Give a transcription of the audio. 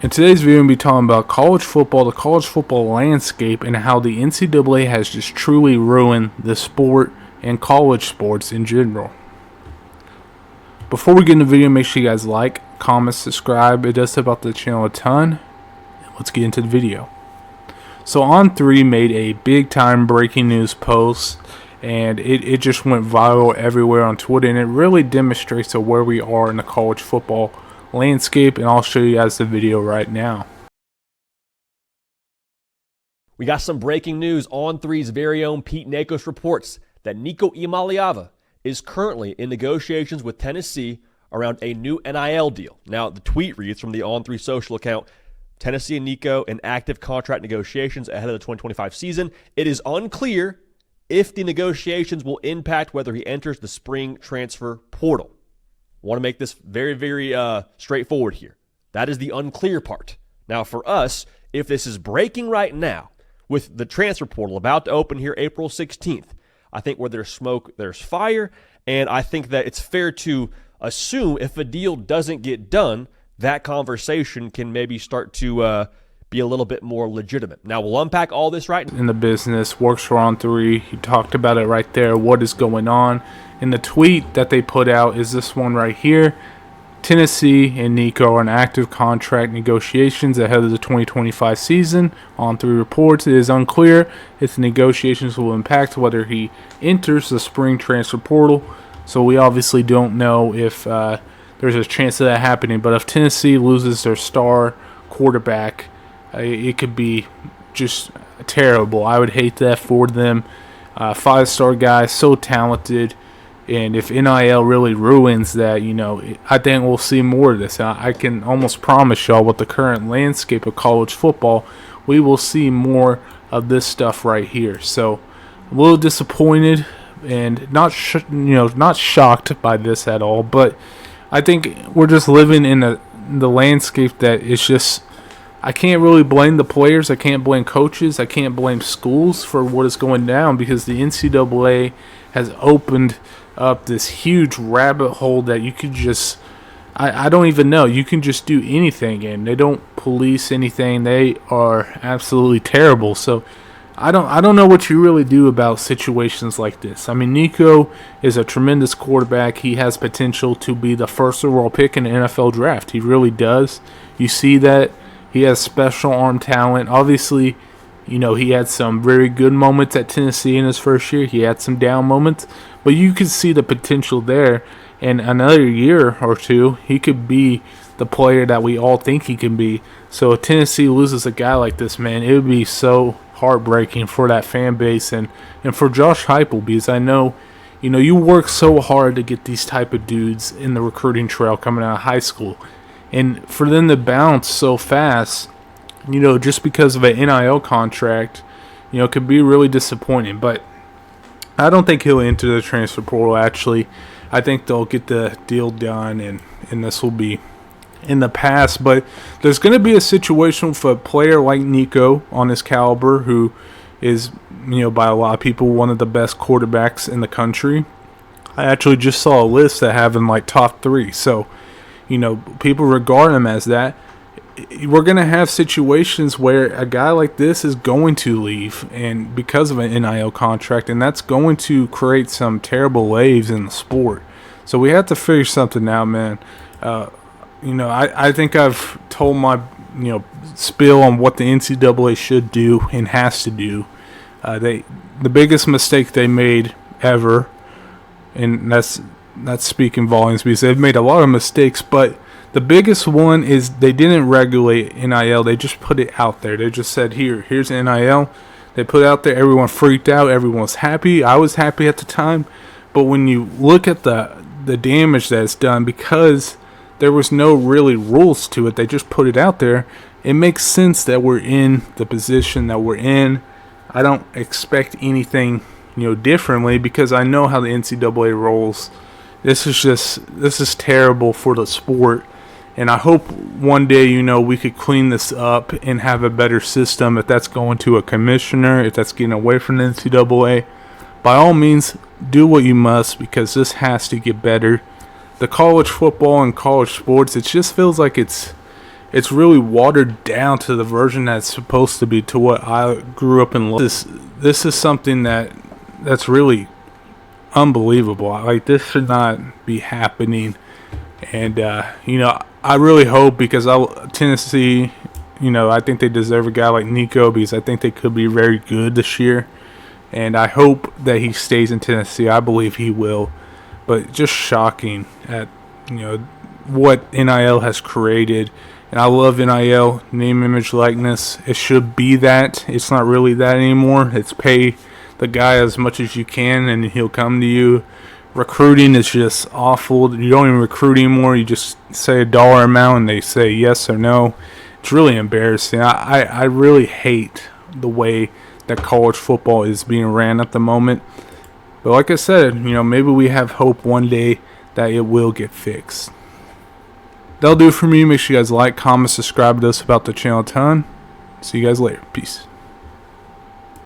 In today's video, I'm going to be talking about college football, the college football landscape, and how the NCAA has just truly ruined the sport and college sports in general. Before we get into the video, make sure you guys like, comment, subscribe. It does help out the channel a ton. Let's get into the video. So On3 made a big time breaking news post, and it just went viral everywhere on Twitter, and it really demonstrates where we are in the college football landscape, and I'll show you guys the video right now. We got some breaking news. On3's very own Pete Nakos reports that Nico Iamaleava is currently in negotiations with Tennessee around a new NIL deal. Now, the tweet reads from the On3 social account, Tennessee and Nico in active contract negotiations ahead of the 2025 season. It is unclear if the negotiations will impact whether he enters the spring transfer portal. I want to make this very straightforward here. That is the unclear part. Now, for us, if this is breaking right now, with the transfer portal about to open here April 16th, I think where there's smoke, there's fire, and I think that it's fair to assume if a deal doesn't get done, that conversation can maybe start to be a little bit more legitimate. Now, we'll unpack all this right now. In the business, works for On3. He talked about it right there, what is going on. And the tweet that they put out is this one right here. Tennessee and Nico are in active contract negotiations ahead of the 2025 season. On3 reports it is unclear if the negotiations will impact whether he enters the spring transfer portal. So we obviously don't know if there's a chance of that happening. But if Tennessee loses their star quarterback, it could be just terrible. I would hate that for them. 5-star guy, so talented. And if NIL really ruins that, I think we'll see more of this. I can almost promise y'all with the current landscape of college football, we will see more of this stuff right here. So a little disappointed and not shocked by this at all. But I think we're just living in the landscape that is just, I can't really blame the players. I can't blame coaches. I can't blame schools for what is going down, because the NCAA has opened up this huge rabbit hole that you could just, I don't even know, you can just do anything, and they don't police anything. They are absolutely terrible. So I don't know what you really do about situations like this. I mean, Nico is a tremendous quarterback. He has potential to be the first overall pick in the NFL draft. He really does. You see that. He has special arm talent. Obviously, he had some very good moments at Tennessee in his first year. He had some down moments, but you could see the potential there. And another year or two, he could be the player that we all think he can be. So if Tennessee loses a guy like this, man, it would be so heartbreaking for that fan base and for Josh Heupel, because I know, you work so hard to get these type of dudes in the recruiting trail coming out of high school. And for them to bounce so fast, just because of an NIL contract, could be really disappointing. But I don't think he'll enter the transfer portal, actually. I think they'll get the deal done, and this will be in the past. But there's going to be a situation for a player like Nico on his caliber, who is, by a lot of people, one of the best quarterbacks in the country. I actually just saw a list that have him like top 3. So, people regard him as that. We're going to have situations where a guy like this is going to leave, and because of an NIL contract, and that's going to create some terrible waves in the sport. So we have to figure something out, man. I think I've told my spiel on what the NCAA should do and has to do. The biggest mistake they made ever, and that's speaking volumes, because they've made a lot of mistakes, but the biggest one is they didn't regulate NIL. They just put it out there. They just said, here's NIL. They put it out there. Everyone freaked out. Everyone was happy. I was happy at the time. But when you look at the damage that's done, because there was no really rules to it, they just put it out there. It makes sense that we're in the position that we're in. I don't expect anything differently, because I know how the NCAA rolls. This is terrible for the sport. And I hope one day, we could clean this up and have a better system. If that's going to a commissioner, if that's getting away from the NCAA, by all means, do what you must, because this has to get better. The college football and college sports, it just feels like it's it's really watered down to the version that's supposed to be, to what I grew up in. This is something that's really unbelievable. Like, this should not be happening. And I really hope, because Tennessee, I think they deserve a guy like Nico, because I think they could be very good this year. And I hope that he stays in Tennessee. I believe he will. But just shocking at what NIL has created. And I love NIL, name, image, likeness. It should be that. It's not really that anymore. It's pay the guy as much as you can, and he'll come to you. Recruiting is just awful. You don't even recruit anymore. You just say a dollar amount, and they say yes or no. It's really embarrassing. I really hate the way that college football is being ran at the moment. But like I said, maybe we have hope one day that it will get fixed. That'll do it for me. Make sure you guys like, comment, subscribe to us about the channel a ton. See you guys later. Peace.